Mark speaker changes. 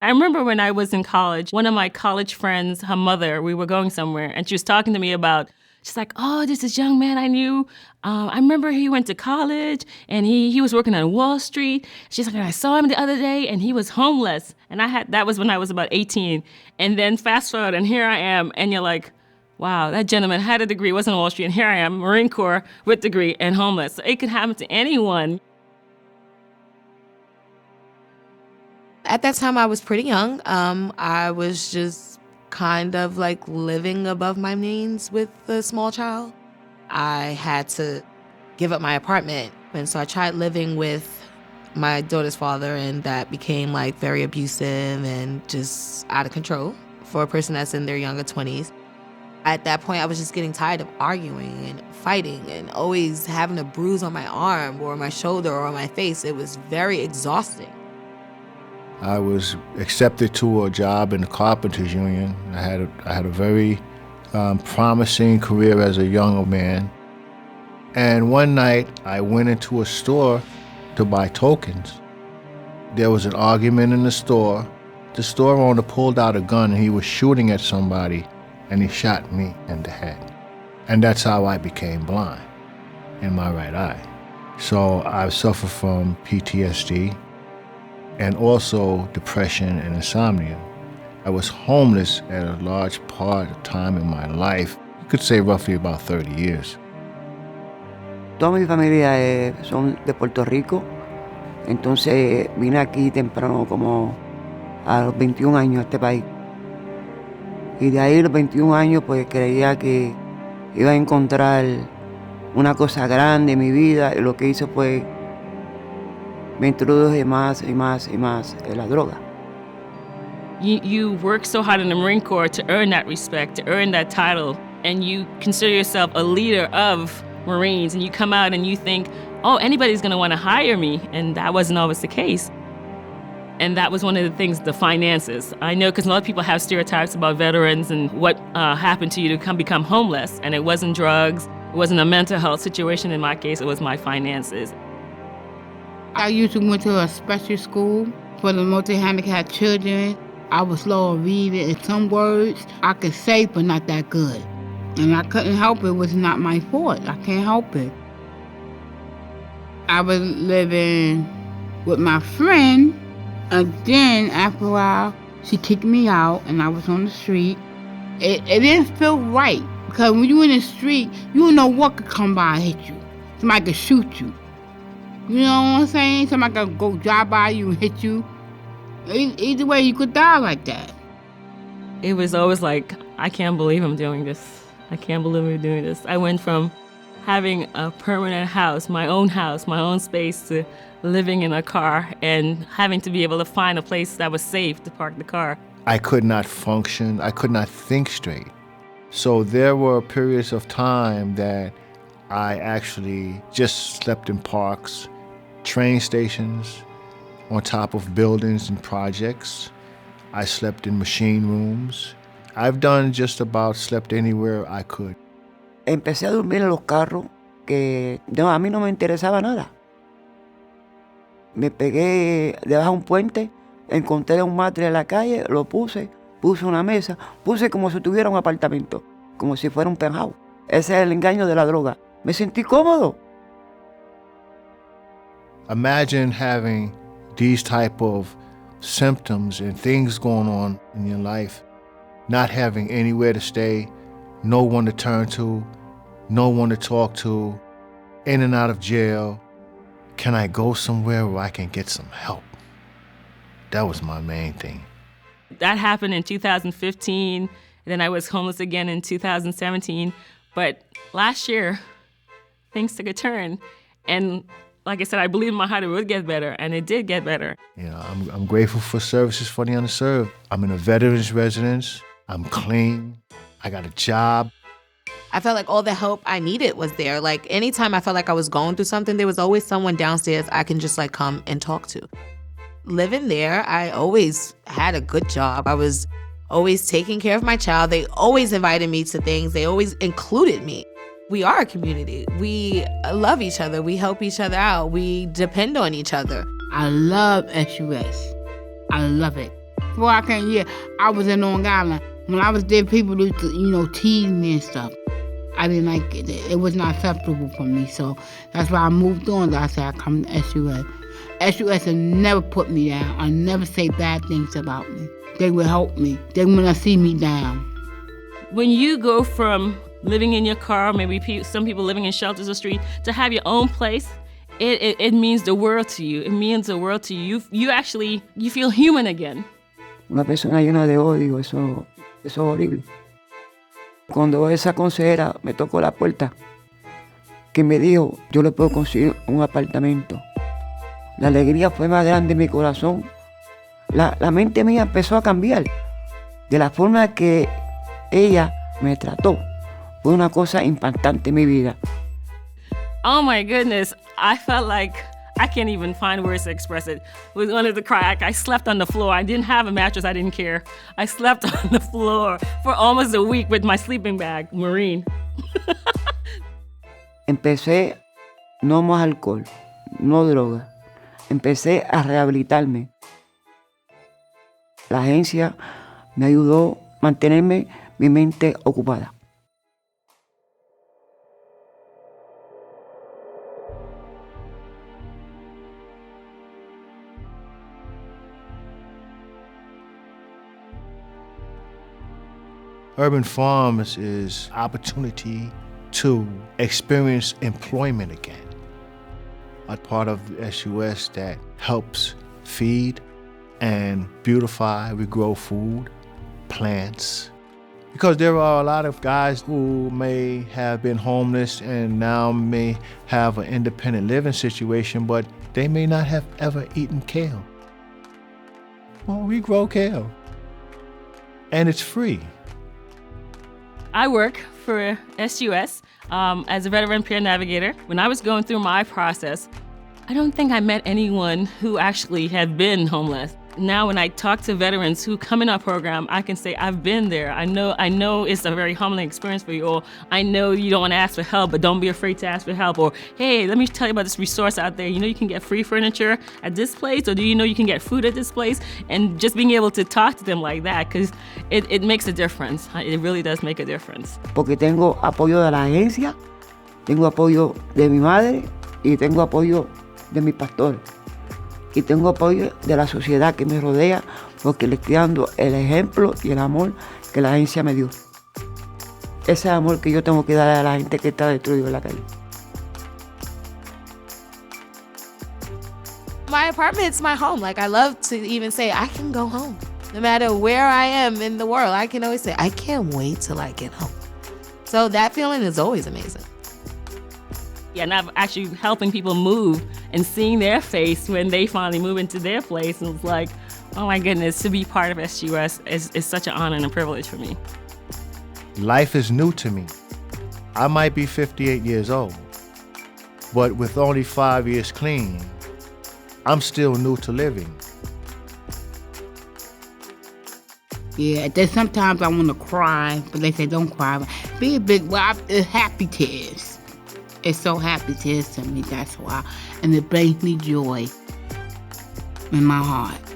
Speaker 1: I remember when I was in college, one of my college friends, her mother, we were going somewhere, and she was talking to me about, she's like, oh, this is young man I knew. I remember he went to college, and he was working on Wall Street. She's like, and I saw him the other day, and he was homeless. And that was when I was about 18. And then fast forward, and here I am, and you're like, wow, that gentleman had a degree, was on Wall Street, and here I am, Marine Corps with degree and homeless. So it could happen to anyone.
Speaker 2: At that time, I was pretty young. I was just kind of like living above my means with a small child. I had to give up my apartment. And so I tried living with my daughter's father, and that became like very abusive and just out of control for a person that's in their younger 20s. At that point, I was just getting tired of arguing and fighting and always having a bruise on my arm or my shoulder or on my face. It was very exhausting.
Speaker 3: I was accepted to a job in the Carpenters Union. I had a very promising career as a young man. And one night, I went into a store to buy tokens. There was an argument in the store. The store owner pulled out a gun and he was shooting at somebody, and he shot me in the head. And that's how I became blind in my right eye. So I suffer from PTSD. And also depression and insomnia. I was homeless at a large part of time in my life. You could say roughly about 30 years.
Speaker 4: Toda mi familia son de Puerto Rico, entonces vine aquí temprano como a los 21 años a este país. Y de ahí a los 21 años pues creía que iba a encontrar una cosa grande en mi vida, y lo que hice fue me introduje más y más y más en la droga.
Speaker 1: You work so hard in the Marine Corps to earn that respect, to earn that title, and you consider yourself a leader of Marines, and you come out and you think, oh, anybody's going to want to hire me, and that wasn't always the case. And that was one of the things, the finances. I know because a lot of people have stereotypes about veterans and what happened to you to become homeless, and it wasn't drugs, it wasn't a mental health situation. In my case, it was my finances.
Speaker 5: I usually went to a special school for the multi-handicapped children. I was slow of reading, and some words I could say, but not that good. And I couldn't help it. It was not my fault. I can't help it. I was living with my friend, and then after a while, she kicked me out, and I was on the street. It didn't feel right, because when you're in the street, you don't know what could come by and hit you. Somebody could shoot you. You know what I'm saying? Somebody could go drive by you and hit you. Either way, you could die like that.
Speaker 1: It was always like, I can't believe I'm doing this. I can't believe I'm doing this. I went from having a permanent house, my own space, to living in a car and having to be able to find a place that was safe to park the car.
Speaker 3: I could not function. I could not think straight. So there were periods of time that I actually just slept in parks, train stations, on top of buildings and projects. I slept in machine rooms. I've done just about slept anywhere I could.
Speaker 4: Empecé a dormir en los carros, que no, a mí no me interesaba nada. Me pegué debajo de un puente, encontré un matre en la calle, lo puse una mesa, puse como si tuviera un apartamento, como si fuera un penthouse. Ese es el engaño de la droga. Me sentí cómodo.
Speaker 3: Imagine having these type of symptoms and things going on in your life, not having anywhere to stay, no one to turn to, no one to talk to, in and out of jail. Can I go somewhere where I can get some help? That was my main thing.
Speaker 1: That happened in 2015, and then I was homeless again in 2017. But last year, things took a turn. And like I said, I believed in my heart it would get better, and it did get better.
Speaker 3: You know, I'm grateful for services for the underserved. I'm in a veterans residence. I'm clean. I got a job.
Speaker 2: I felt like all the help I needed was there. Like anytime I felt like I was going through something, there was always someone downstairs I can just like come and talk to. Living there, I always had a good job. I was always taking care of my child. They always invited me to things. They always included me. We are a community. We love each other. We help each other out. We depend on each other.
Speaker 5: I love SUS. I love it. before I came here, I was in Long Island. When I was there, people used to, tease me and stuff. I didn't like it. It was not acceptable for me. So that's why I moved on. I said I come to SUS. SUS will never put me down. I never say bad things about me. They will help me. They want to see me down.
Speaker 1: When you go from living in your car, maybe some people living in shelters or street, to have your own place, it means the world to you. It means the world to you. You feel human again.
Speaker 4: Una persona llena de odio, eso es horrible. Cuando esa consejera me tocó la puerta, que me dijo, yo le puedo conseguir un apartamento. La alegría fue más grande en mi corazón. La mente mía empezó a cambiar. De la forma que ella me trató, fue una cosa impactante en mi vida.
Speaker 1: Oh my goodness, I felt like I can't even find words to express it. I wanted to cry. I slept on the floor. I didn't have a mattress. I didn't care. I slept on the floor for almost a week with my sleeping bag, Marine.
Speaker 4: Empecé no más alcohol, no droga. Empecé a rehabilitarme. La agencia me ayudó a mantenerme mi mente ocupada.
Speaker 3: Urban Farms is opportunity to experience employment again. A part of SUS that helps feed and beautify. We grow food, plants. Because there are a lot of guys who may have been homeless and now may have an independent living situation, but they may not have ever eaten kale. Well, we grow kale. And it's free.
Speaker 1: I work for SUS as a veteran peer navigator. When I was going through my process, I don't think I met anyone who actually had been homeless. Now when I talk to veterans who come in our program, I can say, I've been there. I know it's a very humbling experience for you all. I know you don't want to ask for help, but don't be afraid to ask for help. Or, hey, let me tell you about this resource out there. You know you can get free furniture at this place, or do you know you can get food at this place? And just being able to talk to them like that, because it makes a difference. It really does make a difference.
Speaker 4: Porque tengo apoyo de la agencia, tengo apoyo de mi madre y tengo apoyo de mi pastor. Y tengo apoyo de la sociedad que me rodea porque le estoy dando el ejemplo y el amor que la agencia me dio. Ese amor que yo tengo que dar a la gente que está destruida en la calle.
Speaker 2: My apartment's my home. Like, I love to even say I can go home. No matter where I am in the world, I can always say, I can't wait till I get home. So that feeling is always amazing.
Speaker 1: Yeah, and I'm actually helping people move and seeing their face when they finally move into their place. And it's like, oh my goodness, to be part of SUS is such an honor and a privilege for me.
Speaker 3: Life is new to me. I might be 58 years old, but with only 5 years clean, I'm still new to living.
Speaker 5: Yeah, there's sometimes I want to cry, but they say don't cry. Be a big, it's happy tears. It's so happy tears to me, that's why. And it brings me joy in my heart.